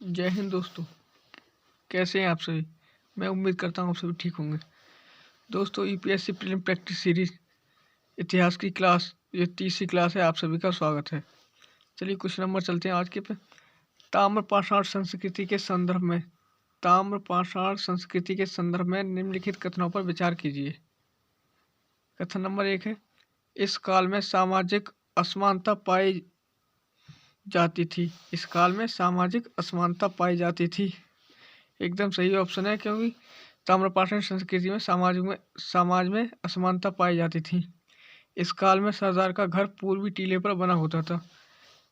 जय हिंद दोस्तों। कैसे हैं आप सभी। मैं उम्मीद करता हूँ आप सभी ठीक होंगे। दोस्तों, यूपीएससी प्रीलिम प्रैक्टिस सीरीज इतिहास की क्लास, ये 30वीं क्लास है। आप सभी का स्वागत है। चलिए कुछ नंबर चलते हैं आज के पे। ताम्रपाषाण संस्कृति के संदर्भ में निम्नलिखित कथनों पर विचार कीजिए। कथन नंबर 1 है, इस काल में सामाजिक असमानता पाई जाती थी। इस काल में सामाजिक असमानता पाई जाती थी। एकदम सही ऑप्शन है, क्योंकि ताम्रपाषाण संस्कृति में समाज में असमानता पाई जाती थी। इस काल में सरदार का घर पूर्वी टीले पर बना होता था।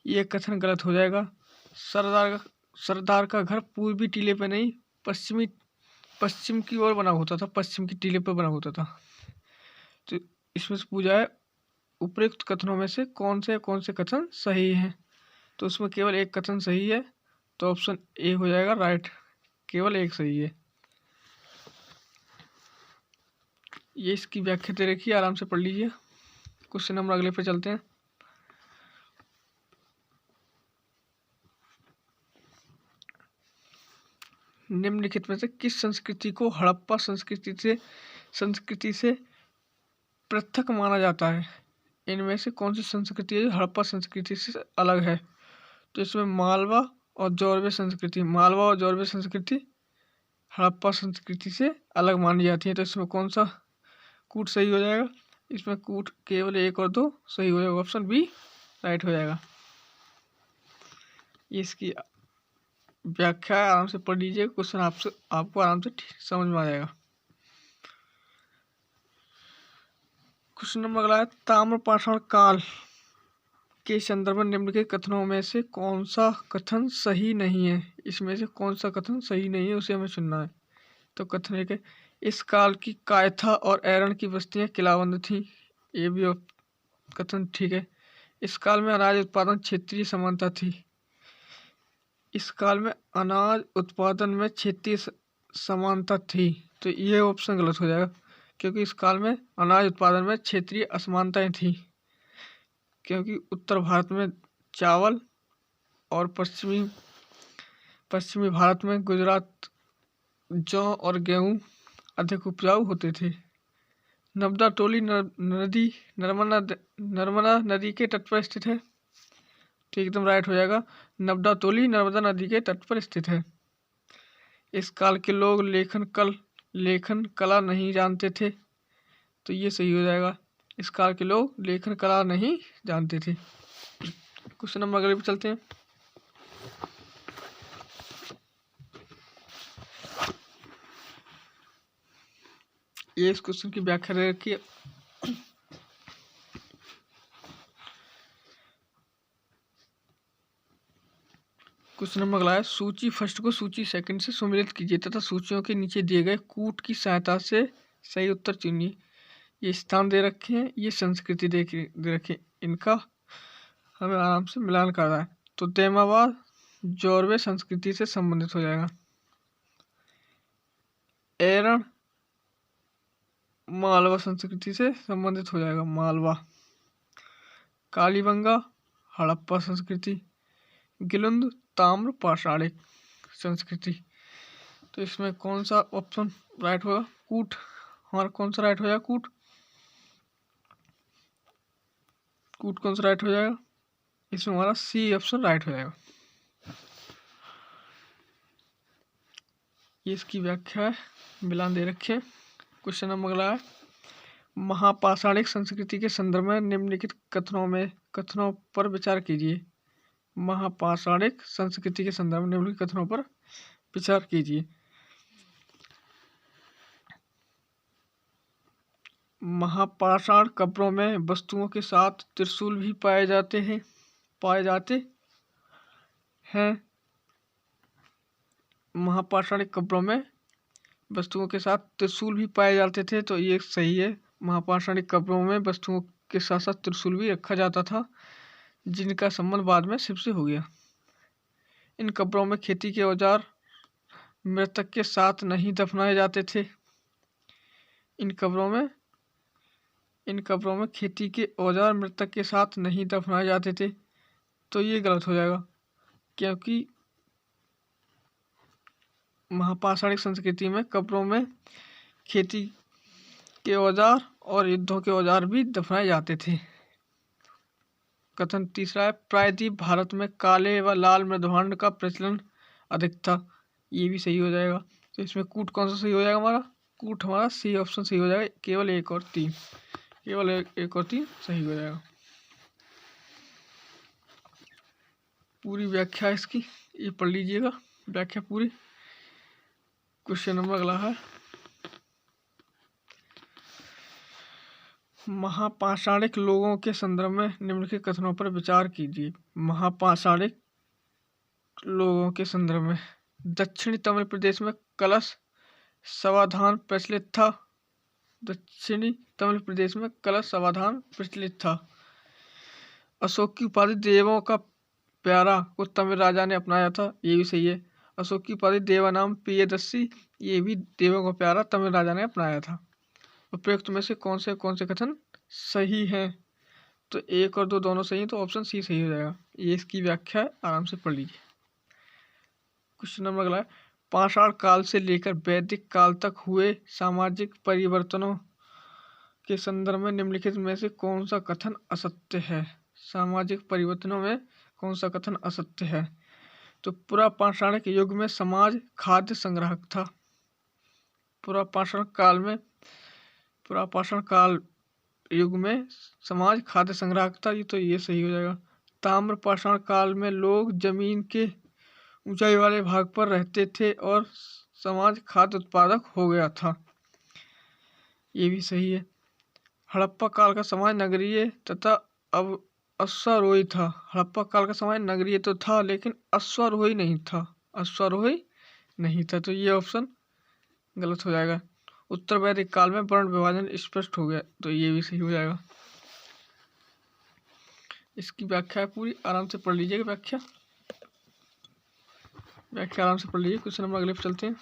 ये कथन गलत हो जाएगा। सरदार का घर पूर्वी टीले पर नहीं, पश्चिम की ओर बना होता था। पश्चिम की टीले पर बना होता था। तो इसमें से पूछा है, उपयुक्त कथनों में से कौन से कथन सही हैं। तो उसमें केवल एक कथन सही है, तो ऑप्शन ए हो जाएगा राइट। केवल एक सही है। ये इसकी व्याख्या दे रखी है, आराम से पढ़ लीजिए। क्वेश्चन नंबर अगले पे चलते हैं। निम्नलिखित में से किस संस्कृति को हड़प्पा संस्कृति से पृथक माना जाता है। इनमें से कौन सी संस्कृति है जो हड़प्पा संस्कृति से अलग है। तो इसमें मालवा और जॉर्वे संस्कृति हड़प्पा संस्कृति से अलग मानी जाती है। तो इसमें कौन सा कूट सही हो जाएगा। इसमें कूट केवल 1 और 2 सही हो जाएगा। ऑप्शन बी राइट हो जाएगा। इसकी व्याख्या आराम से पढ़ लीजिए। क्वेश्चन आपको आराम से समझ में आ जाएगा। क्वेश्चन नंबर अगला है, ताम्रपाषाण काल के संदर्भ में निम्नलिखित कथनों में से कौन सा कथन सही नहीं है। इसमें से कौन सा कथन सही नहीं है, उसे हमें चुनना है। तो कथन एक है, इस काल की कायथा और एरन की बस्तियां किलाबंद थीं। ये भी कथन ठीक है। इस काल में अनाज उत्पादन क्षेत्रीय समानता थी। इस काल में अनाज उत्पादन में क्षेत्रीय समानता थी। तो ये ऑप्शन गलत हो जाएगा, क्योंकि इस काल में अनाज उत्पादन में क्षेत्रीय असमानताएं थी। क्योंकि उत्तर भारत में चावल और पश्चिमी भारत में गुजरात जौ और गेहूं अधिक उपजाऊ होते थे। नर्मदा टोली नर्मदा नदी के तट पर स्थित है। तो एकदम राइट हो जाएगा। नर्मदा टोली नर्मदा नदी के तट पर स्थित है। इस काल के लोग लेखन कला नहीं जानते थे। तो ये सही हो जाएगा। इस काल के लोग लेखन कला नहीं जानते थे। क्वेश्चन नंबर अगले पे चलते हैं। ये इस क्वेश्चन की व्याख्या दे रखी है। क्वेश्चन नंबर अगला है, सूची फर्स्ट को सूची सेकंड से सम्मिलित कीजिए तथा सूचियों के नीचे दिए गए कूट की सहायता से सही उत्तर चुनिए। ये स्थान दे रखे हैं, ये संस्कृति दे रखे, इनका हमें आराम से मिलान करना है। तो तेमावाद जॉर्वे संस्कृति से संबंधित हो जाएगा। एरन मालवा संस्कृति से संबंधित हो जाएगा। मालवा। कालीबंगा हड़प्पा संस्कृति। गिलुंद ताम्रपाषाणिक संस्कृति। तो इसमें कौन सा ऑप्शन राइट होगा। कूट हमारा कौन सा राइट हो जाएगा। कूट कौन सा राइट हो जाएगा। इसमें हमारा सी ऑप्शन राइट हो जाएगा। ये इसकी व्याख्या है, मिलान दे रखे। क्वेश्चन नंबर अगला है, महापाषाणिक संस्कृति के संदर्भ में निम्नलिखित कथनों पर विचार कीजिए। महापाषाणिक संस्कृति के संदर्भ में निम्नलिखित कथनों पर विचार कीजिए। महापाषाण कब्रों में वस्तुओं के साथ त्रिशूल भी पाए जाते हैं। महापाषाणिक कब्रों में वस्तुओं के साथ त्रिशूल भी पाए जाते थे। तो ये सही है। महापाषाणिक कब्रों में वस्तुओं के साथ साथ त्रिशूल भी रखा जाता था, जिनका संबंध बाद में शिव से हो गया। इन कब्रों में खेती के औजार मृतक के साथ नहीं दफनाए जाते थे। इन कब्रों में खेती के औजार मृतक के साथ नहीं दफनाए जाते थे। तो ये गलत हो जाएगा, क्योंकि महापाषाणिक संस्कृति में कब्रों में खेती के औजार और युद्धों के औजार भी दफनाए जाते थे। कथन तीसरा है, प्रायद्वीप भारत में काले व लाल मृदभांड का प्रचलन अधिक था। ये भी सही हो जाएगा। तो इसमें कूट कौन सा सही हो जाएगा हमारा? कूट हमारा सी ऑप्शन सही हो जाएगा। केवल एक और तीन सही हो जाएगा। पूरी व्याख्या इसकी ये पढ़ लीजिएगा, व्याख्या पूरी। क्वेश्चन नंबर अगला है, महापाषाणिक लोगों के संदर्भ में निम्नलिखित कथनों पर विचार कीजिए। महापाषाणिक लोगों के संदर्भ में दक्षिणी तमिल प्रदेश में कलश समाधान प्रचलित था। दक्षिणी तमिल प्रदेश में कलश समाधान प्रचलित था। अशोक की उपाधि देवों का प्यारा को तमिल राजा ने अपनाया था। ये भी सही है। अशोक की उपाधि देवानाम प्रियदर्शी, ये भी देवों का प्यारा तमिल राजा ने अपनाया था। उपयुक्त में से कौन से कथन सही हैं? तो एक और दो दोनों सही हैं, तो ऑप्शन सी सही हो जाएगा। ये इसकी व्याख्या है, आराम से पढ़ लीजिए। क्वेश्चन नंबर अगला है, पाषाण काल से लेकर वैदिक काल तक हुए सामाजिक परिवर्तनों के संदर्भ में निम्नलिखित में से कौन सा कथन असत्य है? सामाजिक परिवर्तनों में कौन सा कथन असत्य है? तो पुरापाषाणिक युग में समाज खाद्य संग्राहक था। पुरापाषाण काल युग में समाज खाद्य संग्राहक था, ये तो ये सही हो जाएगा। ताम्रपाषाण काल में लोग जमीन के ऊंचाई वाले भाग पर रहते थे और समाज खाद्य उत्पादक हो गया था, ये भी सही है। हड़प्पा काल का समाज नगरीय तथा अब अश्वारोही था। हड़प्पा काल का समाज नगरीय तो था लेकिन अश्वारोही नहीं था, तो ये ऑप्शन गलत हो जाएगा। उत्तर वैदिक काल में वर्ण विभाजन स्पष्ट हो गया, तो ये भी सही हो जाएगा। इसकी व्याख्या पूरी आराम से पढ़ लीजिएगा। व्याख्या आराम से पढ़ लीजिए। क्वेश्चन नंबर अगले पे चलते हैं।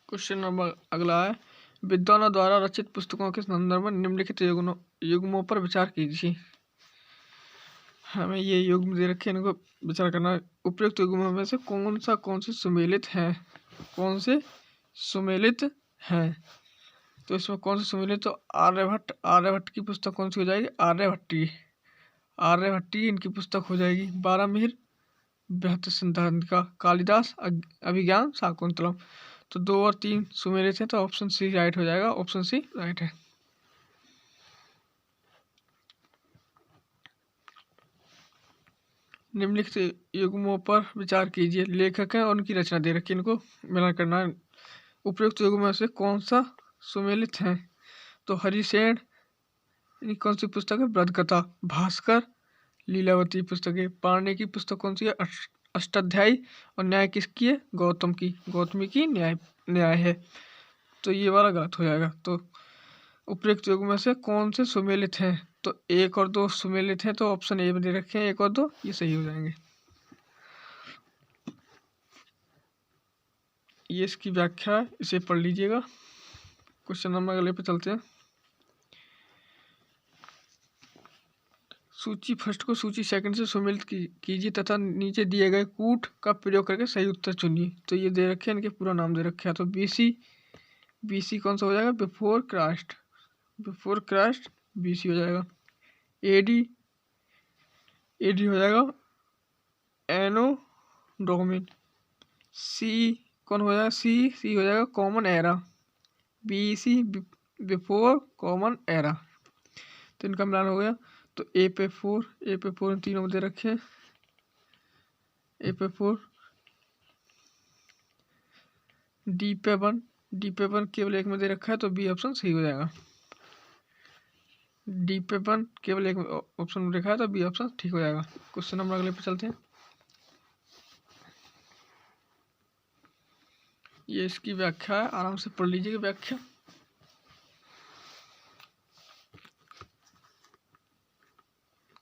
क्वेश्चन नंबर अगला है, विद्वानों द्वारा रचित पुस्तकों के संदर्भ में निम्नलिखित युग्मों पर विचार कीजिए। हमें ये युग्म दे रखे हैं, इनको विचार करना है। उपयुक्त युग्मों में से कौन से सुमेलित हैं? तो इसमें कौन से सुमेलित? तो आर्यभट्ट की पुस्तक कौन सी हो जाएगी? आर्यभट्टी इनकी पुस्तक हो जाएगी। बारामिहिर बृहत सिद्धांतिका, कालिदास अभिज्ञान शाकुंतलम। तो 2 और 3 सुमेलित हैं, तो ऑप्शन सी राइट हो जाएगा। ऑप्शन सी राइट है। निम्नलिखित युग्मों पर विचार कीजिए। लेखक हैं और उनकी रचना दे रखी है, इनको मिलान करना है। उपयुक्त युग्मों से कौन सा सुमेलित है? तो हरिसेन कौन सी पुस्तक है? बृहदकथा। भास्कर लीलावती पुस्तक है। पाणिनि की पुस्तक कौन सी है? अष्टाध्यायी। और न्याय किसकी है? गौतमी की न्याय है, तो ये वाला गलत हो जाएगा। तो उपयुक्त युग्म में से कौन से सुमेलित हैं? तो 1 और 2 सुमेलित हैं, तो ऑप्शन ए में दे रखे हैं 1 और 2, ये सही हो जाएंगे। ये इसकी व्याख्या है, इसे पढ़ लीजिएगा। क्वेश्चन नंबर अगले पे चलते हैं। सूची फर्स्ट को सूची सेकंड से सुमेलित कीजिए तथा नीचे दिए गए कूट का प्रयोग करके सही उत्तर चुनिए। तो ये दे रखे हैं, इनके पूरा नाम दे रखे हैं। तो बीसी कौन सा हो जाएगा? बिफोर क्राइस्ट बीसी हो जाएगा। एडी हो जाएगा एनो डोमिन। सी कौन हो जाएगा? सी हो जाएगा common era. BC before common era, तो इनका मिलान हो गया। तो ए पे 4 तीनों में दे रखे हैं। ए पे 4, डी पे 1 केवल एक में दे रखा है, तो बी ऑप्शन सही हो जाएगा। डी पे 1 केवल एक ऑप्शन में लिखा है, तो बी ऑप्शन ठीक हो जाएगा। क्वेश्चन नंबर अगले पे चलते हैं। ये इसकी व्याख्या है, आराम से पढ़ लीजिएगा व्याख्या।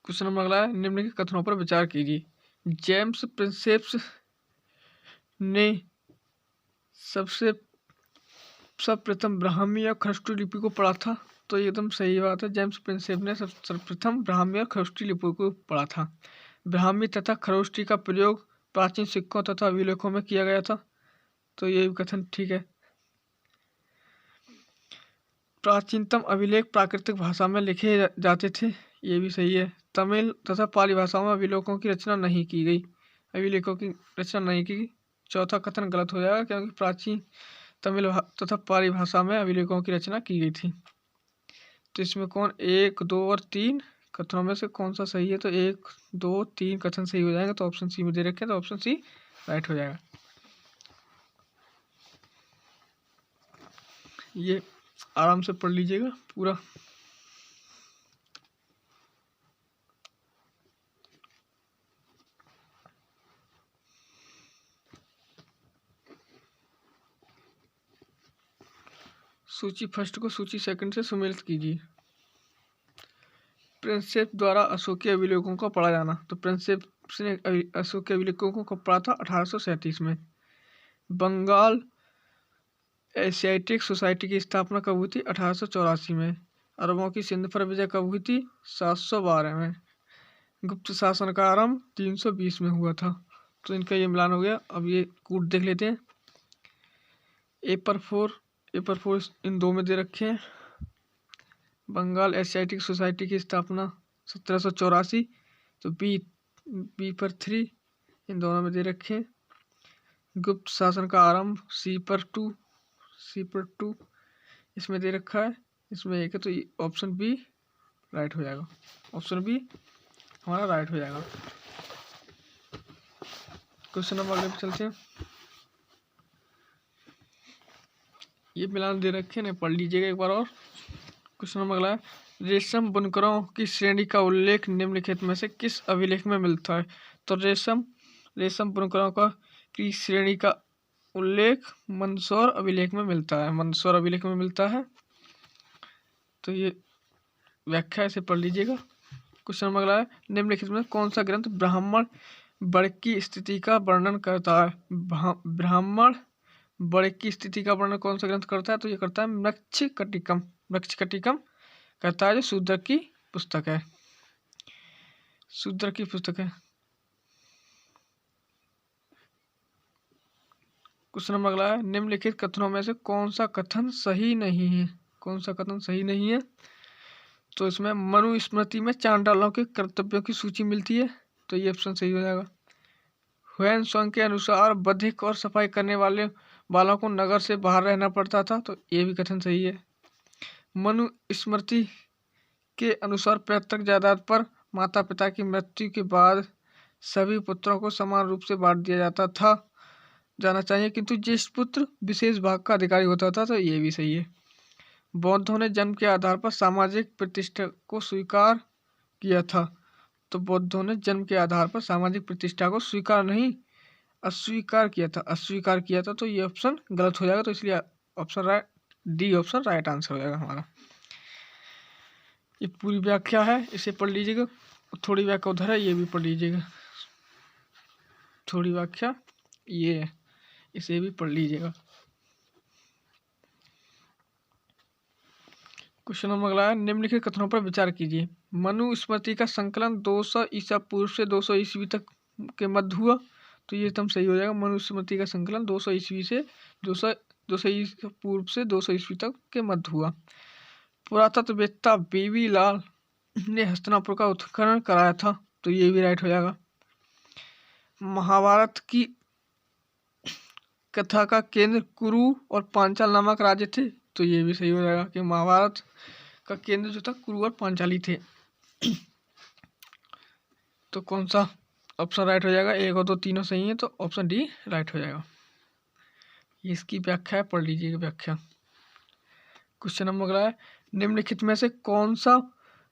क्वेश्चन नंबर अगला है, निम्नलिखित कथनों पर विचार कीजिए। जेम्स प्रिंसेप्स ने सर्वप्रथम ब्राह्मी और खरष्टू लिपि को पढ़ा था। तो ये एकदम सही बात है। जेम्स प्रिंसेप ने सर्वप्रथम ब्राह्मी और खरोष्टी लिपि को पढ़ा था। ब्राह्मी तथा खरोष्टी का प्रयोग प्राचीन सिक्कों तथा अभिलेखों में किया गया था। तो ये कथन ठीक है। प्राचीनतम अभिलेख प्राकृतिक भाषा में लिखे जाते थे। ये भी सही है। तमिल तथा पाली भाषाओं में अभिलेखों की रचना नहीं की गई। अभिलेखों की रचना नहीं की गई। चौथा कथन गलत हो जाएगा, क्योंकि प्राचीन तमिल तथा पाली भाषा में अभिलेखों की रचना की गई थी। तो इसमें कौन 1, 2 और 3 कथनों में से कौन सा सही है? तो 1, 2, 3 कथन सही हो जाएंगे। तो ऑप्शन सी में दे रखे हैं, तो ऑप्शन सी राइट हो जाएगा। ये आराम से पढ़ लीजिएगा पूरा। सूची फर्स्ट को सूची सेकंड से सुमेलित कीजिए। प्रिंसेप द्वारा अशोकीय अभिलेखों को पढ़ा जाना। तो प्रिंसेप ने अशोकीय अभिलेखों को कब पढ़ा था? 1837 में। बंगाल एशियाटिक सोसाइटी की स्थापना कब हुई थी? 1884 में। अरबों की सिंध पर विजय कब हुई थी? 712 में। गुप्त शासन का आरंभ 320 में हुआ था। तो इनका ये मिलान हो गया। अब ये कूट देख लेते हैं। ए पर 4 इन दो में दे रखे हैं। बंगाल एशियाटिक सोसाइटी की स्थापना 1784। तो बी पर 3 इन दोनों में दे रखे हैं। गुप्त शासन का आरंभ सी पर 2 इसमें दे रखा है। इसमें एक है, तो ऑप्शन बी राइट हो जाएगा। ऑप्शन बी हमारा राइट हो जाएगा। क्वेश्चन नंबर अगले पे चलते हैं। ये मिलान दे रखे हैं, पढ़ लीजिएगा एक बार और। क्वेश्चन नंबर अगला है, रेशम बुनकरों की श्रेणी का उल्लेख निम्नलिखित में से किस अभिलेख में मिलता है? तो रेशम बुनकरों की श्रेणी का उल्लेख मंदसौर अभिलेख में मिलता है। मंदसौर अभिलेख में मिलता है। तो ये व्याख्या इसे पढ़ लीजिएगा। क्वेश्चन नंबर अगला है, निम्नलिखित में कौन सा ग्रंथ ब्राह्मण वर्ग की स्थिति का वर्णन करता है? ब्राह्मण वर्ग की स्थिति का वर्णन कौन सा ग्रंथ करता है? तो ये करता है मृच्छकटिकम करता है, जो शूद्र की पुस्तक है। शूद्र की पुस्तक है। क्वेश्चन नंबर अगला है, निम्नलिखित कथनों में से कौन सा कथन सही नहीं है? कौन सा कथन सही नहीं है? तो इसमें मनुस्मृति में चांडालों के कर्तव्यों की सूची मिलती है। तो ये ऑप्शन सही हो जाएगा। ह्वेन त्सांग के अनुसार बधिक और सफाई करने वालों को नगर से बाहर रहना पड़ता था। तो ये भी कथन सही है। मनुस्मृति के अनुसार पैतृक जायदाद पर माता पिता की मृत्यु के बाद सभी पुत्रों को समान रूप से बांट दिया जाना चाहिए, किंतु ज्येष्ठ पुत्र विशेष भाग का अधिकारी होता था। तो ये भी सही है। बौद्धों ने जन्म के आधार पर सामाजिक प्रतिष्ठा को स्वीकार किया था। तो बौद्धों ने जन्म के आधार पर सामाजिक प्रतिष्ठा को अस्वीकार किया था। तो ये ऑप्शन गलत हो जाएगा। तो इसलिए option D option right answer हो जाएगा हमारा। ये पूरी व्याख्या है, इसे पढ़ लीजिएगा। थोड़ी व्याख्या उधर है, ये भी पढ़ लीजिएगा। थोड़ी व्याख्या ये है, इसे भी पढ़ लीजिएगा। क्वेश्चन नंबर अगला है, निम्नलिखित कथनों पर विचार कीजिए। मनुस्मृति का संकलन 200 ईसा पूर्व से 200 ईस्वी तक के मध्य हुआ। तो ये एकदम सही हो जाएगा। मनुस्मृति का संकलन 200 ईस्वी से 200 ईसा पूर्व से 200 ईस्वी तक के मध्य हुआ। पुरातत्ववेत्ता बीवी लाल ने हस्तिनापुर का उत्खनन कराया था। तो ये भी राइट हो जाएगा। महाभारत की कथा का केंद्र कुरु और पांचाल नामक राज्य थे। तो ये भी सही हो जाएगा कि महाभारत का केंद्र जो था कुरु और पांचाली थे। तो कौन सा ऑप्शन राइट हो जाएगा? 1 और 2 तीनों सही है। तो ऑप्शन डी राइट हो जाएगा। इसकी व्याख्या पढ़ लीजिएगा व्याख्या। क्वेश्चन नंबर अगला है, निम्नलिखित में से कौन सा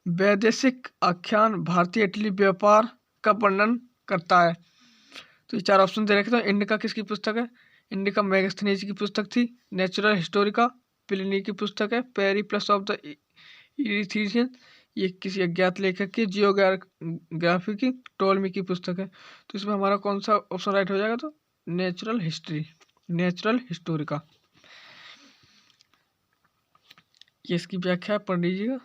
वैदेशिक आख्यान भारतीय इटली व्यापार का वर्णन करता है? तो ये 4 ऑप्शन दे रखे। तो इंडिका किसकी पुस्तक है? इंडिका मैगस्थनीज की पुस्तक थी। नेचुरल हिस्टोरिका प्लिनी की पुस्तक है। पेरिप्लस ऑफ द इरिथ्रियन ये किसी अज्ञात लेखक की जियोग्राफी की टोलमी की पुस्तक है। तो इसमें हमारा कौन सा ऑप्शन राइट हो जाएगा? तो नेचुरल हिस्ट्री, नेचुरल हिस्टोरिका। ये इसकी व्याख्या पढ़ लीजिएगा।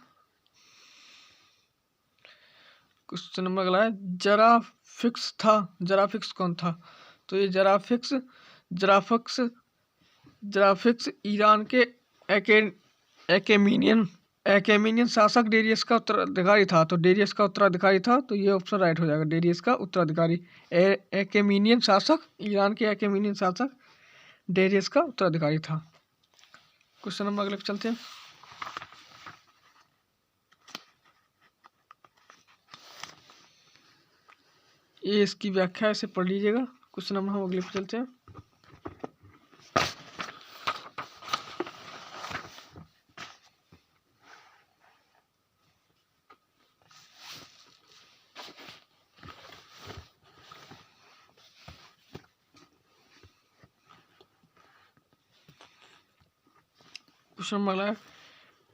क्वेश्चन नंबर अगला है, जराफिक्स था, जराफिक्स कौन था? तो ये जराफिक्स ईरान के एकेमीनियन शासक डेरियस का उत्तराधिकारी था। तो डेरियस का उत्तराधिकारी था, तो ये ऑप्शन राइट हो जाएगा, डेरियस का उत्तराधिकारी। एकेमीनियन शासक, ईरान के एकेमीनियन शासक डेरियस का उत्तराधिकारी था। क्वेश्चन नंबर अगले पे चलते हैं। ये इसकी व्याख्या इसे पढ़ लीजिएगा। क्वेश्चन नंबर हम अगले पे चलते हैं। क्वेश्चन नंबर अगला है,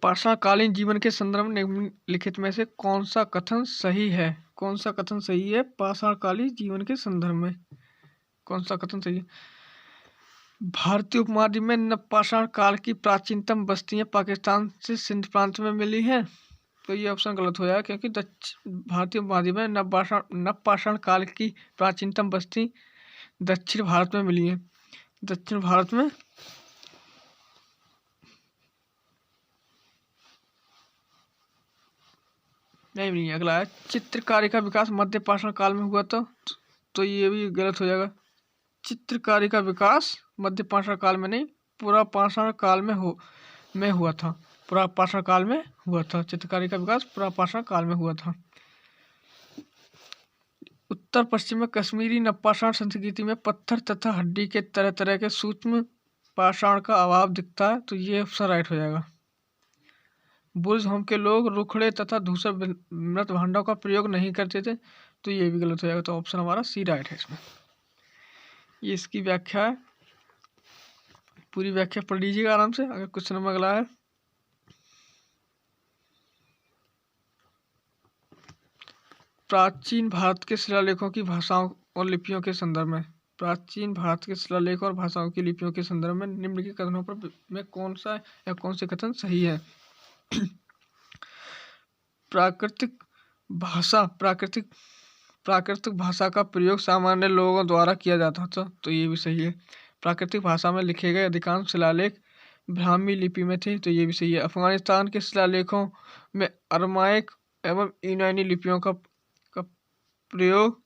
पाषाणकालीन जीवन के संदर्भ में निम्नलिखित में से कौन सा कथन सही है? कौन सा कथन सही है पाषाणकालीन जीवन के संदर्भ में? कौन सा कथन सही है? भारतीय उपमहाद्वीप में नवपाषाण काल की प्राचीनतम बस्तियां पाकिस्तान से सिंध प्रांत में मिली हैं। तो ये ऑप्शन गलत हो जाएगा, क्योंकि भारतीय उपमहाद्वीप में नवपाषाण काल की प्राचीनतम बस्ती दक्षिण भारत में मिली है। दक्षिण भारत में नहीं। अगला है, चित्रकारी का विकास मध्य पाषाण काल में हुआ था। तो ये भी गलत हो जाएगा। चित्रकारी का विकास मध्य पाषाण काल में नहीं, पूरा पाषाण काल में हुआ था। पूरा पाषाण काल में हुआ था। चित्रकारी का विकास पूरा पाषाण काल में हुआ था। उत्तर पश्चिम में कश्मीरी नवपाषाण संस्कृति में पत्थर तथा हड्डी के तरह तरह के सूक्ष्म पाषाण का अभाव दिखता है। तो ये ऑप्शन राइट हो जाएगा। बुर्ज होम के लोग रुखड़े तथा धूसर मृत भांडों का प्रयोग नहीं करते थे। तो ये भी गलत हो जाएगा। तो ऑप्शन हमारा सी राइट है इसमें। ये इसकी व्याख्या है, पूरी व्याख्या पढ़ लीजिएगा आराम से। अगर क्वेश्चन नंबर अगला है, प्राचीन भारत के शिलालेखों की भाषाओं और लिपियों के संदर्भ में, प्राचीन भारत के शिलालेख और भाषाओं की लिपियों के संदर्भ में निम्नलिखित कथनों पर में कौन सा या कौन से कथन सही है? प्राकृतिक भाषा का प्रयोग सामान्य लोगों द्वारा किया जाता था। तो ये भी सही है। प्राकृतिक भाषा में लिखे गए अधिकांश शिलालेख ब्राह्मी लिपि में थे। तो ये भी सही है। अफगानिस्तान के शिलालेखों में अरमाइक एवं यूनानी लिपियों का प्रयोग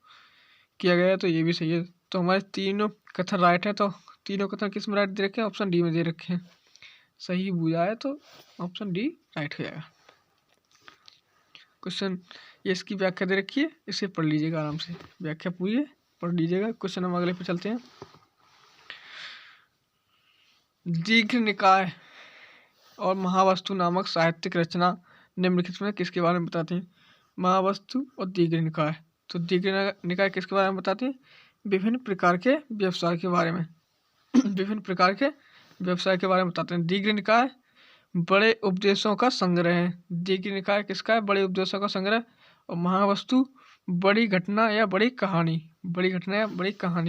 किया गया है। तो ये भी सही है। तो हमारे तीनों कथन राइट है। तो तीनों कथन किस में राइट दे रखे हैं? ऑप्शन डी में दे रखे हैं। सही बुझा है तो ऑप्शन डी राइट हो जाएगा। क्वेश्चन, ये इसकी व्याख्या दे रखी है, इसे पढ़ लीजिएगा आराम से। व्याख्या पूरी है, पढ़ लीजिएगा। क्वेश्चन हम अगले पे चलते हैं। दीर्घ निकाय और महावस्तु नामक साहित्यिक रचना निम्नलिखित में किसके बारे में बताती है? महावस्तु और दीर्घ निकाय। तो दीर्घ निकाय किसके बारे में बताती है? विभिन्न प्रकार के व्यवसाय के बारे में विभिन्न प्रकार के व्यवसाय के बारे में बताते हैं। दीर्घ निकाय बड़े उपदेशों का संग्रह है। दीर्घ निकाय किसका है? बड़े उपदेशों का संग्रह। और महावस्तु बड़ी घटना या बड़ी कहानी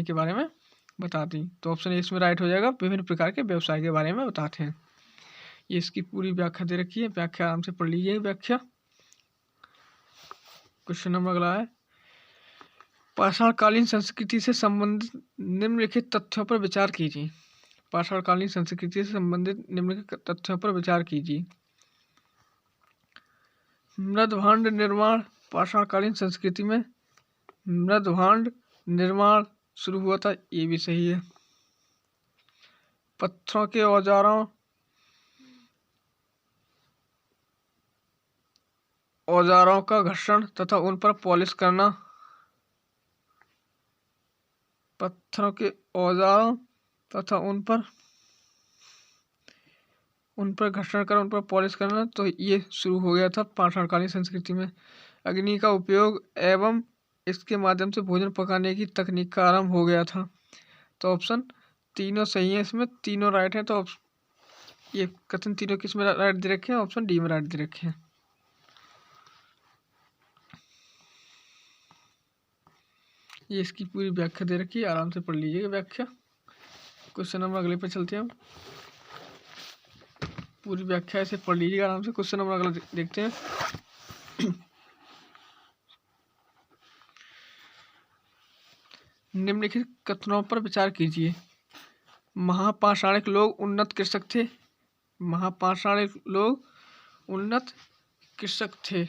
के बारे में बताती। तो ऑप्शन इसमें राइट हो जाएगा, विभिन्न प्रकार के व्यवसाय के बारे में बताते हैं। ये इसकी पूरी व्याख्या दे रखी है, व्याख्या आराम से पढ़ लीजिए व्याख्या। क्वेश्चन नंबर अगला है, पाषाणकालीन संस्कृति से संबंधित निम्नलिखित तथ्यों पर विचार कीजिए। पाषाणकालीन संस्कृति से संबंधित निम्नलिखित तथ्यों पर विचार कीजिए। मृदभांड निर्माण, पाषाणकालीन संस्कृति में मृदभांड निर्माण शुरू हुआ था। ये भी सही है। पत्थरों के औजारों का घर्षण तथा उन पर पॉलिश करना, पत्थरों के औजारों तथा उन पर घर्षण कर उन पर पॉलिश करना, तो ये शुरू हो गया था पाषाणकालीन संस्कृति में। अग्नि का उपयोग एवं इसके माध्यम से भोजन पकाने की तकनीक का आरंभ हो गया था। तो ऑप्शन तीनों सही है, इसमें तीनों राइट है। तो ये कथन तीनों किस में राइट दे रखे हैं? ऑप्शन डी में राइट दे रखे हैं। ये इसकी पूरी व्याख्या दे रखी है, आराम से पढ़ लीजिएगा व्याख्या। क्वेश्चन नंबर अगले पे चलते हैं हम। पूरी व्याख्या ऐसे पढ़ लीजिएगा आराम से। क्वेश्चन नंबर अगला देखते हैं। निम्नलिखित कथनों पर विचार कीजिए। महापाषाणिक लोग उन्नत कृषक थे। महापाषाणिक लोग उन्नत कृषक थे,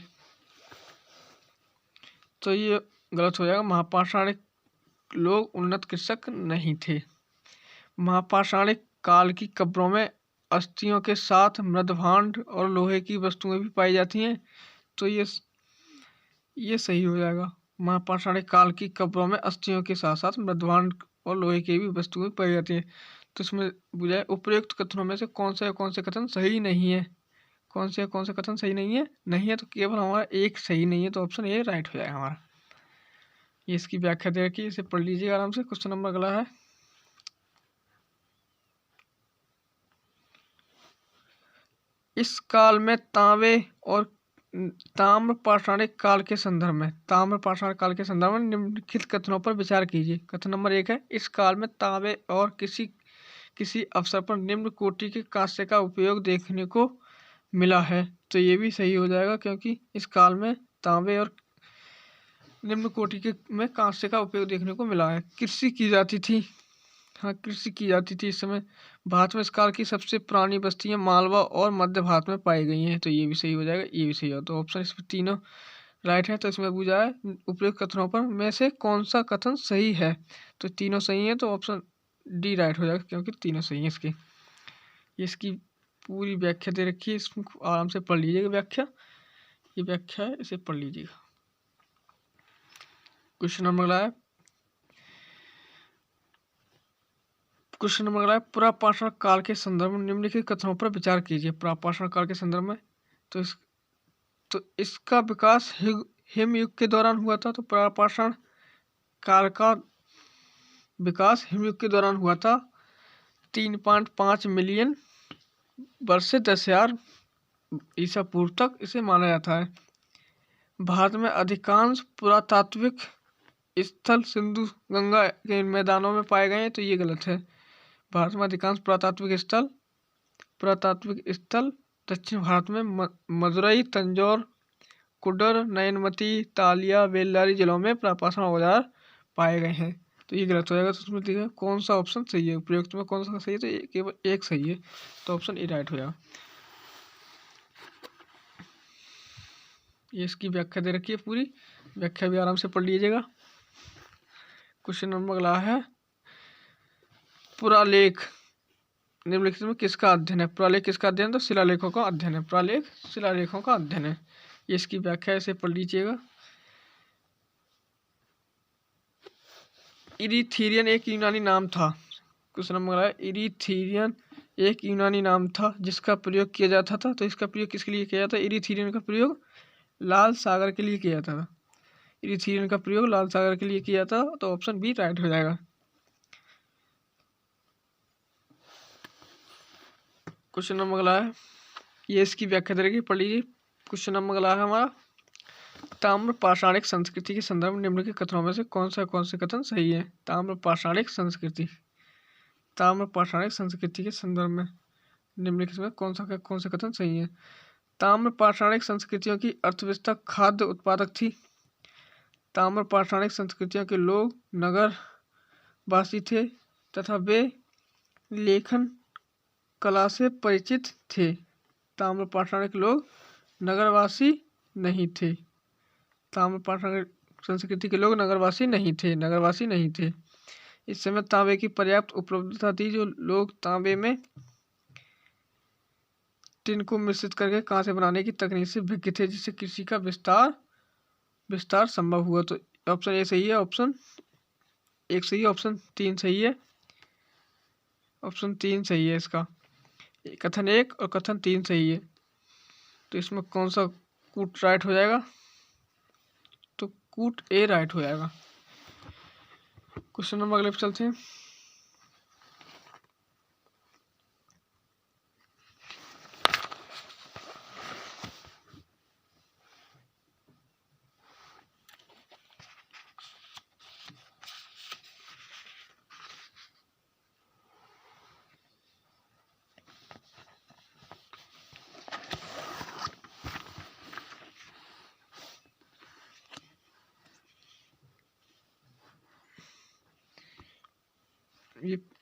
तो ये गलत हो जाएगा। महापाषाणिक लोग उन्नत कृषक नहीं थे। महापाषाणिक काल की कब्रों में अस्थियों के साथ मृदभांड और लोहे की वस्तुएं भी पाई जाती हैं, तो ये सही हो जाएगा। महापाषाणिक काल की कब्रों में अस्थियों के साथ साथ मृदभांड और लोहे की भी वस्तुएं पाई जाती हैं। तो इसमें बुझाए उपयुक्त कथनों में से कौन से कथन सही नहीं है। कौन से कथन सही नहीं है, तो केवल हमारा एक सही नहीं है, तो ऑप्शन ए राइट हो जाएगा हमारा। ये इसकी व्याख्या दे रखी है, इसे पढ़ लीजिए आराम से। क्वेश्चन नंबर अगला है। इस काल में तांबे और ताम्र पाषाणिक काल के संदर्भ में निम्नलिखित कथनों पर विचार कीजिए। कथन नंबर 1 है, इस काल में तांबे और किसी अवसर पर निम्न कोटि के कांस्य का उपयोग देखने को मिला है, तो ये भी सही हो जाएगा, क्योंकि इस काल में तांबे और निम्न कोटि में कांस्य का उपयोग देखने को मिला है। कृषि की जाती थी। हाँ, कृषि की जाती थी इस समय। भारत में इस काल की सबसे पुरानी बस्तियां मालवा और मध्य भारत में पाई गई हैं, तो ये भी सही हो जाएगा, ये भी सही हो। तो ऑप्शन इसमें तीनों राइट है। तो इसमें पूछा है उपयुक्त कथनों पर में से कौन सा कथन सही है, तो तीनों सही है, तो ऑप्शन डी राइट हो जाएगा, क्योंकि तीनों सही है इसके। ये इसकी पूरी व्याख्या दे रखी है, इसको आराम से पढ़ लीजिएगा व्याख्या। ये व्याख्या है, इसे पढ़ लीजिएगा। क्वेश्चन नंबर अगला है। पुरापाषाण काल के संदर्भ में निम्नलिखित कथनों पर विचार कीजिए। पुरापाषाण काल के संदर्भ में तो इसका विकास हिमयुग के दौरान हुआ था। तो पुरापाषाण काल का विकास हिमयुग के दौरान हुआ था। 3.5 मिलियन वर्ष से 10,000 ईसा पूर्व तक इसे माना जाता है। भारत में अधिकांश पुरातात्विक स्थल सिंधु गंगा के मैदानों में पाए गए हैं, तो ये गलत है। भारत में अधिकांश पुरातात्विक स्थल दक्षिण भारत में मदुरई, तंजौर, कुडर, नयनमती, तालिया, बेल्लारी जिलों में पुरापाषाण औजार पाए गए हैं, तो ये गलत हो जाएगा। तो उसमें देखिए कौन सा ऑप्शन सही है, उपयुक्त में कौन सा सही है, तो केवल एक सही है, तो ऑप्शन ए राइट हो जाएगा। ये इसकी व्याख्या दे रखी है, पूरी व्याख्या भी आराम से पढ़ लीजिएगा। क्वेश्चन नंबर अगला है। पुरालेख निम्नलिखित में किसका अध्ययन है। पुरालेख किसका अध्ययन है, तो शिलालेखों का अध्ययन है। पुरालेख शिलालेखों का अध्ययन है। ये इसकी व्याख्या इसे पढ़ लीजिएगा। इरीथीरियन एक यूनानी नाम था। क्वेश्चन नंबर है, इरीथीरियन एक यूनानी नाम था जिसका प्रयोग किया जाता था। तो इसका प्रयोग किसके लिए किया जाता है। इरीथीरियन का प्रयोग लाल सागर के लिए किया जाता था। इरीथीरियन का प्रयोग लाल सागर के लिए किया था, तो ऑप्शन बी राइट हो जाएगा। क्वेश्चन नंबर अगला है। ये इसकी व्याख्या दे रखी है, पढ़ लीजिए। क्वेश्चन नंबर अगला है हमारा। ताम्र पाषाणिक संस्कृति के संदर्भ में निम्नलिखित कथनों में से कौन से कथन सही है। ताम्र पाषाणिक संस्कृति के संदर्भ में निम्नलिखित में कौन से कथन सही है। ताम्र पाषाणिक संस्कृतियों की अर्थव्यवस्था खाद्य उत्पादक थी। ताम्र पाषाणिक संस्कृतियों के लोग नगरवासी थे तथा वे लेखन कला से परिचित थे। ताम्र पाषाणिक लोग नगरवासी नहीं थे। ताम्र पाषाण संस्कृति के लोग नगरवासी नहीं थे। इस समय तांबे की पर्याप्त उपलब्धता थी। जो लोग तांबे में टिन को मिश्रित करके कांसे बनाने की तकनीक से विज्ञ थे, जिससे कृषि का विस्तार संभव हुआ। तो ऑप्शन ए सही है, ऑप्शन एक सही है, ऑप्शन 3 सही है। ऑप्शन 3 सही है इसका। कथन 1 और कथन 3 सही है, तो इसमें कौन सा कूट राइट हो जाएगा, तो कूट ए राइट हो जाएगा। क्वेश्चन नंबर अगले पे चलते हैं।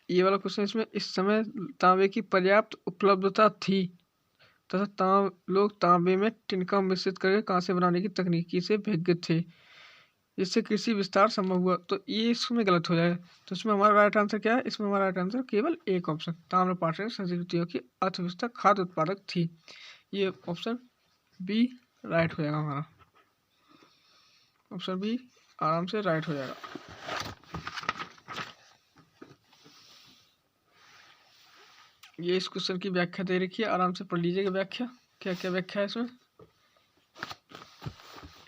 ये वाला क्वेश्चन इसमें, इस समय तांबे की पर्याप्त उपलब्धता थी तथा लोग तांबे में टिनका मिश्रित करके कांसे बनाने की तकनीकी से विज्ञ थे, जिससे कृषि विस्तार संभव हुआ। तो ये इसमें गलत हो जाएगा। तो इसमें हमारा राइट आंसर क्या है? इसमें हमारा राइट आंसर केवल एक ऑप्शन, ताम्र पाषाण संस्कृतियों की अर्थव्यवस्था खाद्य उत्पादक थी। ये ऑप्शन बी राइट हो जाएगा हमारा। ऑप्शन बी आराम से राइट हो जाएगा। ये इस क्वेश्चन की व्याख्या दे रखी है, आराम से पढ़ लीजिएगा व्याख्या। क्या क्या व्याख्या है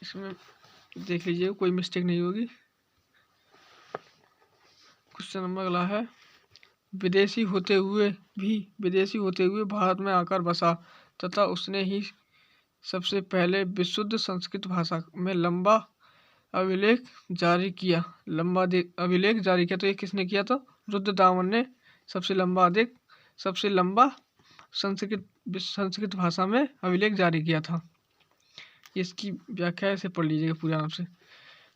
इसमें देख लीजिएगा, कोई मिस्टेक नहीं होगी। क्वेश्चन नंबर अगला है, विदेशी होते हुए भारत में आकर बसा तथा उसने ही सबसे पहले विशुद्ध संस्कृत भाषा में लंबा अभिलेख जारी किया। तो ये किसने किया? तो रुद्रदामन ने सबसे लंबा संस्कृत भाषा में अभिलेख जारी किया था। इसकी व्याख्या ऐसे पढ़ लीजिएगा पूरे आराम से।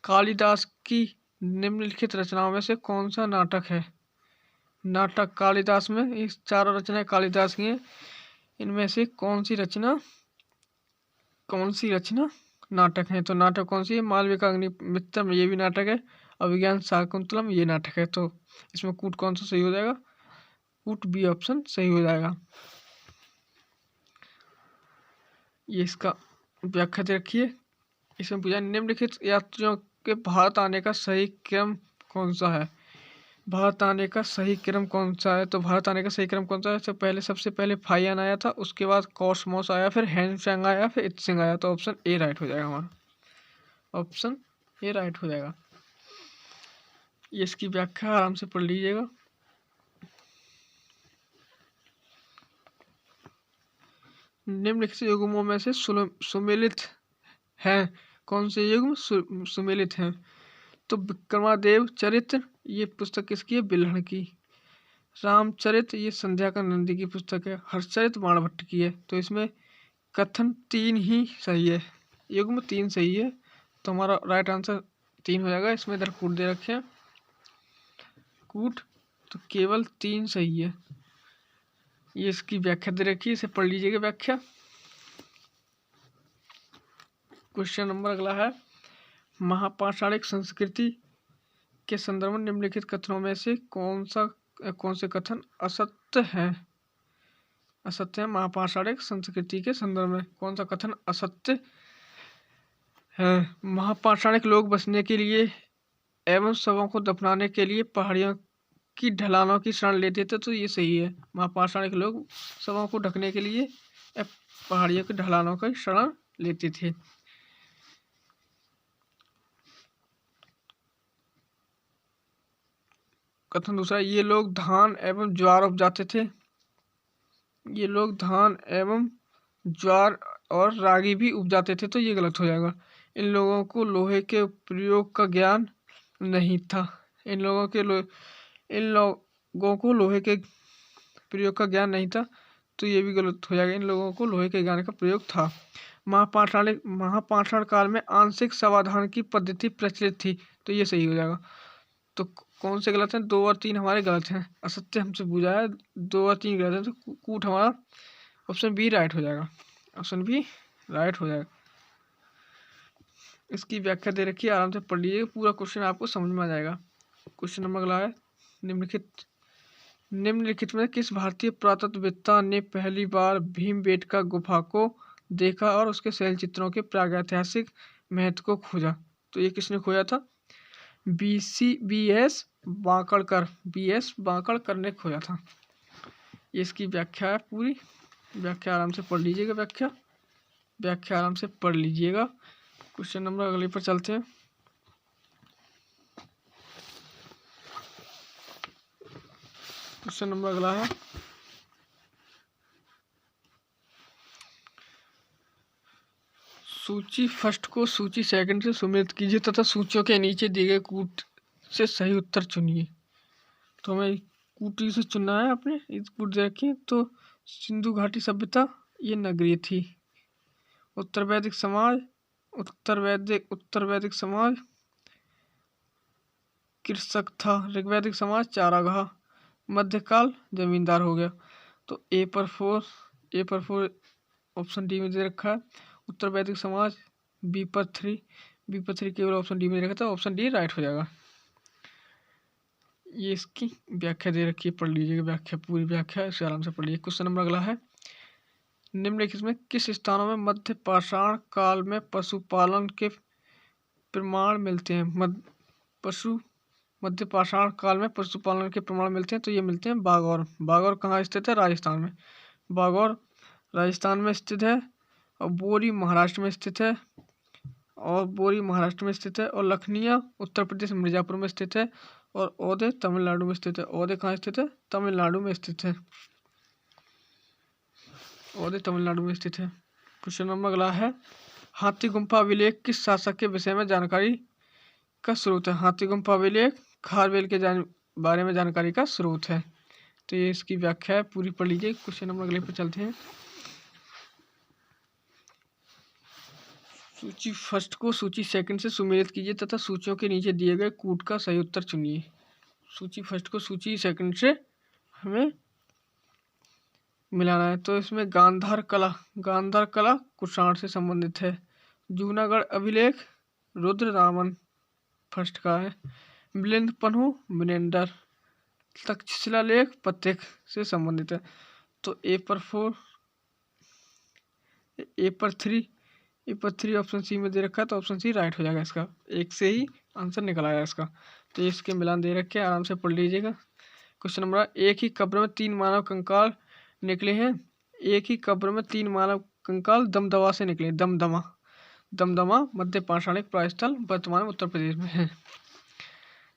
कालिदास की निम्नलिखित रचनाओं में से कौन सा नाटक है? नाटक कालिदास में ये चारों रचनाएं कालिदास की हैं। इनमें से कौन सी रचना नाटक है? तो नाटक कौन सी है? मालविका अग्निमित्रम, ये भी नाटक है। अभिज्ञान शाकुंतलम, ये नाटक है। तो इसमें कूट कौन सा सही हो जाएगा? कूट बी ऑप्शन सही हो जाएगा। ये इसका व्याख्या दे रखिए। इसमें पूछा निम्नलिखित यात्रियों के भारत आने का सही क्रम कौन सा है? भारत आने का सही क्रम कौन सा है? तो भारत आने का सही क्रम कौन सा है? सबसे पहले फाहियान आया था, उसके बाद कॉसमॉस आया, फिर हैंशैंग आया, फिर इत्सिंग आया। तो ऑप्शन ए राइट हो जाएगा हमारा। ऑप्शन ए राइट हो जाएगा। ये इसकी व्याख्या आराम से पढ़ लीजिएगा। निम्नलिखित युग्मों में से सुमेलित हैं। कौन से युग्म सुमेलित हैं? तो विक्रमादेव चरित्र, ये पुस्तक किसकी है? बिल्हण की। रामचरित, ये संध्या नंदी की पुस्तक है। हर्षचरित बाणभट्ट की है। तो इसमें कथन 3 ही सही है, युग्म 3 सही है। तो हमारा राइट आंसर 3 हो जाएगा। इसमें इधर कूट दे रखे हैं, कूट, तो केवल 3 सही है। ये इसकी व्याख्या दे रखी है, इसे पढ़ लीजिएगा व्याख्या। क्वेश्चन नंबर अगला है, महापाषाणिक संस्कृति के संदर्भ में निम्नलिखित कथनों में से कौन से कथन असत्य है? महापाषाणिक संस्कृति के संदर्भ में कौन सा कथन असत्य है? महापाषाणिक लोग बसने के लिए एवं शवों को दफनाने के लिए पहाड़ियों की ढलानों की शरण लेते थे। तो ये सही है। महापाषाणिक लोग शवों को ढकने के लिए पहाड़ियों की ढलानों की शरण लेते थे। कथन दूसरा, ये लोग धान एवं ज्वार उपजाते थे। ये लोग धान एवं ज्वार और रागी भी उपजाते थे। तो ये गलत हो जाएगा। इन लोगों को लोहे के प्रयोग का ज्ञान नहीं था। इन लोगों को लोहे के प्रयोग का ज्ञान नहीं था। तो ये भी गलत हो जाएगा। इन लोगों को लोहे के ज्ञान का प्रयोग था। महापाषाण काल में आंशिक समाधान की पद्धति प्रचलित थी। तो ये सही हो जाएगा। तो कौन से गलत हैं? 2 और 3 हमारे गलत हैं। असत्य हमसे पूछा है, 2 और 3 गलत हैं। तो कूट हमारा ऑप्शन बी राइट हो जाएगा। ऑप्शन बी राइट हो जाएगा। इसकी व्याख्या दे रखी है, आराम से पढ़ लीजिएगा, पूरा क्वेश्चन आपको समझ में आ जाएगा। क्वेश्चन नंबर अगला है, निम्नलिखित में किस भारतीय पुरातत्ववेत्ता ने पहली बार भीमबेटका गुफा को देखा और उसके शैल चित्रों के प्रागैतिहासिक महत्व को खोजा? तो ये किसने खोजा था? बी.एस. बांकड़कर ने खोजा था। ये इसकी व्याख्या है, पूरी व्याख्या आराम से पढ़ लीजिएगा। व्याख्या आराम से पढ़ लीजिएगा। क्वेश्चन नंबर अगले पर चलते हैं। क्वेश्चन नंबर अगला है, सूची फर्स्ट को सूची सेकंड से सुमेलित कीजिए तथा सूचियों के नीचे दिए गए कूट से सही उत्तर चुनिए। तो हमें कूटी से चुनना है अपने। इस कूट देखिए तो सिंधु घाटी सभ्यता ये नगरीय थी। उत्तर वैदिक समाज कृषक था। ऋग्वैदिक समाज चारागाह। मध्यकाल जमींदार हो गया। तो ए पर 4 ऑप्शन डी में दे रखा है। उत्तर वैदिक समाज बी पर 3 केवल ऑप्शन डी में दे रखा था, ऑप्शन डी राइट हो जाएगा। ये इसकी व्याख्या दे रखी है, पढ़ लीजिएगा व्याख्या, पूरी व्याख्या इसे आराम से पढ़ लीजिए। क्वेश्चन नंबर अगला है, निम्नलिखित में किस स्थानों में मध्य पाषाण काल में पशुपालन के प्रमाण मिलते हैं? मध्य पाषाण काल में पशुपालन के प्रमाण मिलते हैं, तो ये मिलते हैं बागौर। बागौर कहाँ स्थित है? राजस्थान में। बागौर राजस्थान में स्थित है, और बोरी महाराष्ट्र में स्थित है, और लखनिया उत्तर प्रदेश मिर्जापुर में स्थित है, और औदे तमिलनाडु में स्थित है। औदे कहाँ स्थित है? तमिलनाडु में स्थित है। औदे तमिलनाडु में स्थित है। क्वेश्चन नंबर अगला है, हाथी गुम्फा अभिलेख किस शासक के विषय में जानकारी का स्रोत है? हाथी गुम्फा अभिलेख खारवेल के बारे में जानकारी का स्रोत है। तो ये इसकी व्याख्या है, पूरी पढ़ लीजिए। क्वेश्चन नंबर अगले पर चलते हैं। सूची फर्स्ट को सूची सेकंड से सुमेलित कीजिए तथा सूचियों के नीचे दिए गए कूट का सही उत्तर चुनिए। सूची फर्स्ट को सूची सेकंड से हमें मिलाना है। तो इसमें गांधार कला कुषाण से संबंधित है। जूनागढ़ अभिलेख रुद्र रामन फर्स्ट का है। मिलिंद पन्हू मिनेंडर। तक्षशिला लेख पत्यक से संबंधित है। तो ए पर 3 ऑप्शन सी में दे रखा है, तो ऑप्शन सी राइट हो जाएगा। इसका एक से ही आंसर निकल आएगा इसका। तो इसके मिलान दे रखे हैं, आराम से पढ़ लीजिएगा। क्वेश्चन नंबर, एक ही कब्र में 3 मानव कंकाल निकले हैं। एक ही कब्र में 3 मानव कंकाल दमदमा से निकले। दमदमा मध्य पाषाणिक प्रायस्थल वर्तमान में उत्तर प्रदेश में है।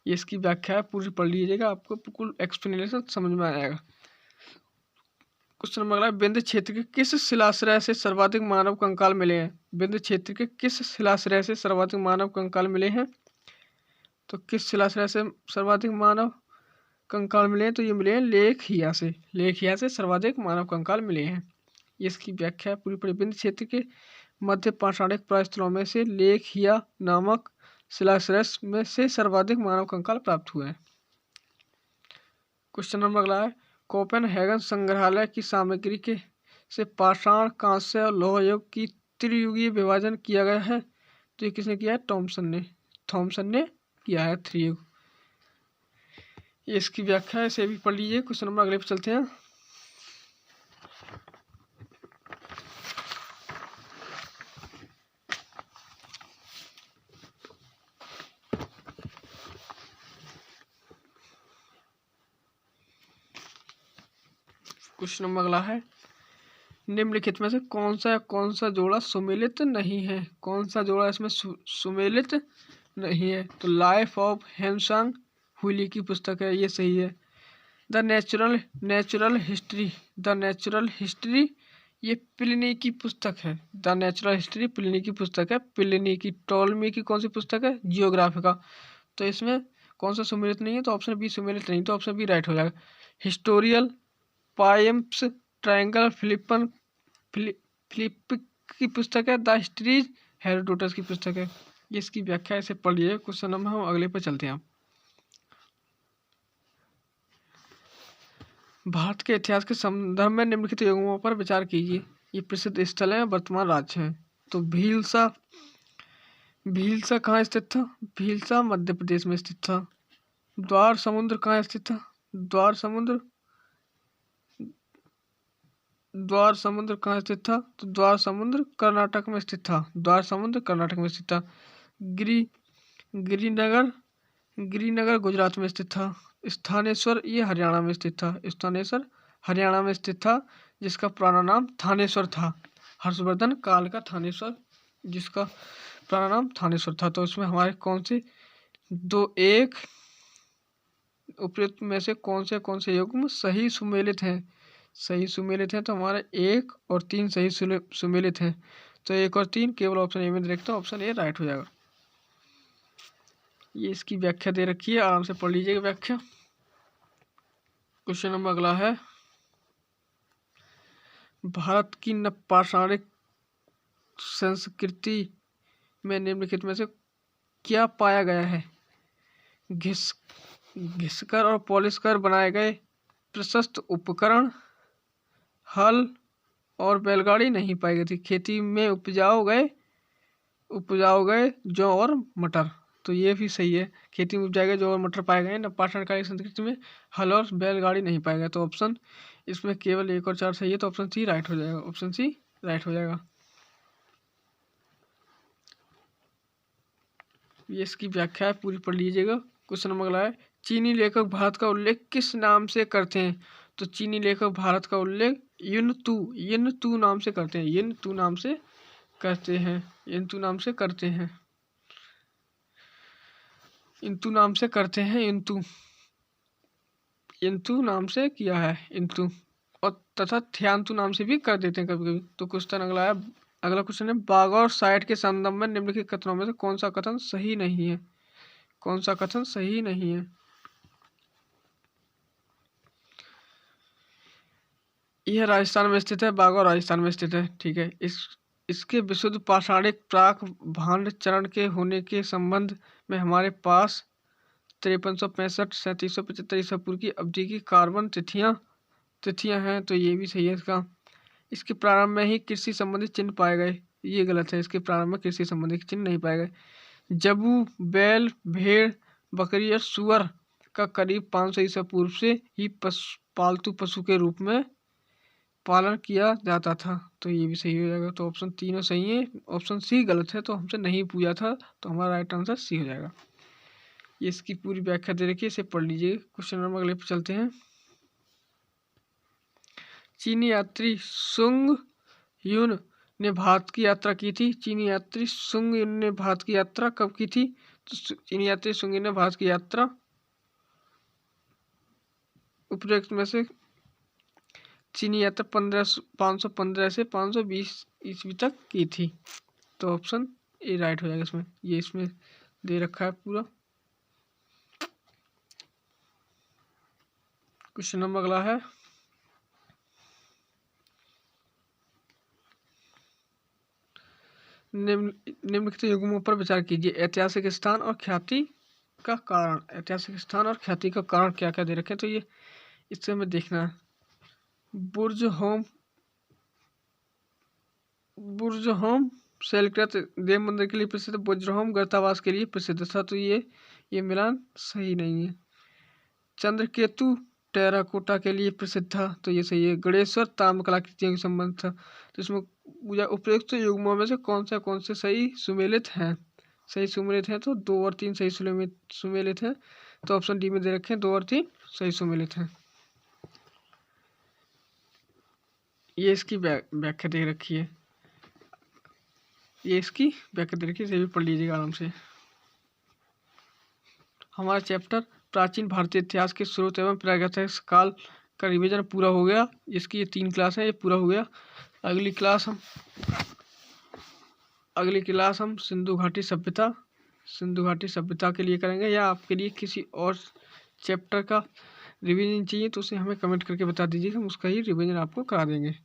ये इसकी व्याख्या है, पूरी पढ़ लीजिएगा, आपको बिल्कुल एक्सप्लेनेशन समझ में आएगा। क्वेश्चन नंबर अगला, विंध्य क्षेत्र के किस शिलाश्रय से सर्वाधिक मानव कंकाल मिले हैं? विंध्य क्षेत्र के किस शिलाश्रय से सर्वाधिक मानव कंकाल मिले हैं? तो किस शिलाश्रय से सर्वाधिक मानव कंकाल मिले हैं? तो ये मिले हैं लेखहिया से सर्वाधिक मानव कंकाल मिले हैं। इसकी व्याख्या पूरी पढ़ी। विंध्य क्षेत्र के मध्य पाषाणिक प्रायस्थलों में से लेखहिया नामक शिलाश्रय में से सर्वाधिक मानव कंकाल प्राप्त हुए हैं। क्वेश्चन नंबर अगला है, कोपेनहेगन संग्रहालय की सामग्री के से पाषाण, कांस्य और लौह युग की त्रियुगीय विभाजन किया गया है। तो ये किसने किया है? थॉमसन ने किया है त्रियुग। ये इसकी व्याख्या है, इसे भी पढ़ लीजिए। क्वेश्चन नंबर अगले पर चलते हैं। क्वेश्चन नंबर अगला है, निम्नलिखित में से कौन सा जोड़ा सुमेलित नहीं है? कौन सा जोड़ा इसमें सुमेलित नहीं है? तो लाइफ ऑफ हेमसांग हुइली की पुस्तक है, ये सही है। द नेचुरल हिस्ट्री ये प्लिनी की पुस्तक है। द नेचुरल हिस्ट्री प्लिनी की पुस्तक है। प्लिनी की, टोलमी की कौन सी पुस्तक है? जियोग्राफिका। तो इसमें कौन सा सुमेलित नहीं है? तो ऑप्शन बी सुमेलित नहीं, तो ऑप्शन बी राइट हो जाएगा। हिस्टोरियल पाइम्स ट्रायंगल फिलिप की पुस्तक है। द हिस्ट्रीज हेरोडोटस की पुस्तक है। ये इसकी व्याख्या इसे पढ़िए। क्वेश्चन नंबर हम अगले पर चलते हैं। भारत के इतिहास के संदर्भ में निम्नलिखित युगों पर विचार कीजिए। ये प्रसिद्ध स्थल है, वर्तमान राज्य है। तो भीलसा कहाँ स्थित था? भीलसा मध्य प्रदेश में स्थित था। द्वार समुद्र कहाँ स्थित था? द्वार समुद्र कहाँ स्थित था? तो द्वार समुद्र कर्नाटक में स्थित था। गिरिनगर गुजरात में स्थित था। स्थानेश्वर ये हरियाणा में स्थित था। जिसका पुराना नाम थानेश्वर था। हर्षवर्धन काल का थानेश्वर, जिसका पुराना नाम थानेश्वर था। तो इसमें हमारे कौन से उपयुक्त में से कौन से युग्म सही सुमेलित हैं? तो हमारे 1 और 3 सही सुमेलित हैं। तो 1 और 3 केवल ऑप्शन ए में देखते हैं, ऑप्शन ए राइट हो जाएगा। ये इसकी व्याख्या दे रखी है, आराम से पढ़ लीजिएगा व्याख्या। क्वेश्चन नंबर अगला है, भारत की नवपाषाणिक संस्कृति में निम्नलिखित में से क्या पाया गया है? घिसकर और पॉलिश कर बनाए गए प्रशस्त उपकरण, हल और बैलगाड़ी नहीं पाई गई थी। खेती में उपजाओ गए जौ और मटर, तो ये भी सही है। खेती में उपजाए गए जौ और मटर पाए गए। न पाषाण कालीन संस्कृति में हल और बैलगाड़ी नहीं पाए गए। तो ऑप्शन इसमें केवल 1 और 4 सही है, तो ऑप्शन सी राइट हो जाएगा। ऑप्शन सी राइट हो जाएगा। ये इसकी व्याख्या है, पूरी पढ़ लीजिएगा। क्वेश्चन नंबर अगला है, चीनी लेखक भारत का उल्लेख किस नाम से करते हैं? तो चीनी लेखक भारत का उल्लेख यिनतू नाम से करते हैं। यिनतू नाम से करते हैं। यिनतू नाम से करते हैं। इंतु नाम से करते हैं। इंतु नाम से किया है इंतु, और तथा थ्यांतु नाम से भी कर देते हैं कभी कभी। तो क्वेश्चन अगला है, अगला क्वेश्चन है, बाघ और साइट के संदर्भ में निम्नलिखित कथनों में से कौन सा कथन सही नहीं है? कौन सा कथन सही नहीं है? यह राजस्थान में स्थित है। बाघ राजस्थान में स्थित है, ठीक है। इसके विशुद्ध पाषाणिक प्राक भांड चरण के होने के संबंध में हमारे पास 5365, 3775 ईसा पूर्व की अवधि की कार्बन तिथियां हैं। तो ये भी सही है इसका। इसके प्रारंभ में ही कृषि संबंधित चिन्ह पाए गए, ये गलत है। इसके प्रारंभ में कृषि संबंधित चिन्ह नहीं पाए गए। जबू, बैल, भेड़, बकरी और सुअर का करीब 500 ईसा पूर्व से ही पालतू पशु के रूप में पालन किया जाता था। तो ये भी सही हो जाएगा। तो ऑप्शन तीनों सही है। ऑप्शन सी गलत है, तो हमसे नहीं पूछा था, तो हमारा राइट आंसर सी हो जाएगा। ये इसकी पूरी व्याख्या दे रखी है, इसे पढ़ लीजिए। क्वेश्चन नंबर अगले पर चलते हैं। चीनी यात्री सुंग युन ने भारत की यात्रा की थी। चीनी यात्री सुंग युन ने भारत की यात्रा कब की थी? तो चीनी यात्री सुंग युन ने भारत की यात्रा उपरोक्त में से चीनी यात्रा 515 से 520 ईस्वी तक की थी। तो ऑप्शन ए राइट हो जाएगा इसमें। ये इसमें दे रखा है पूरा। क्वेश्चन नंबर अगला है, निम्नलिखित युग्मों पर विचार कीजिए। ऐतिहासिक स्थान और ख्याति का कारण। ऐतिहासिक स्थान और ख्याति का कारण क्या क्या दे रखे हैं, तो ये इससे हमें देखना है। बुर्जहोम शैलकृत देव मंदिर के लिए प्रसिद्ध, बुर्जहोम गर्तावास के लिए प्रसिद्ध था। तो ये मिलान सही नहीं है। चंद्रकेतु टेराकोटा के लिए प्रसिद्ध था। तो ये सही है। गणेश्वर ताम्र कलाकृतियों के संबंध था। तो इसमें उपयुक्त युग्मों में से कौन से सही सुमेलित हैं? सही सुमेलित हैं, तो 2 और 3 सही सुमेलित हैं। तो ऑप्शन डी में दे रखे हैं 2 और 3 सही सुमेलित हैं। ये इसकी व्याख्या दे रखी है। ये इसकी व्याख्या दे रखी है, ये भी पढ़ लीजिएगा आराम से। हमारा चैप्टर प्राचीन भारतीय इतिहास के स्रोत एवं प्रागैतिहासिक काल का रिवीजन पूरा हो गया। इसकी ये 3 क्लास है, ये पूरा हो गया। अगली क्लास हम सिंधु घाटी सभ्यता के लिए करेंगे, या आपके लिए किसी और चैप्टर का रिवीजन चाहिए तो उसे हमें कमेंट करके बता दीजिए, हम उसका ही रिवीजन आपको करा देंगे।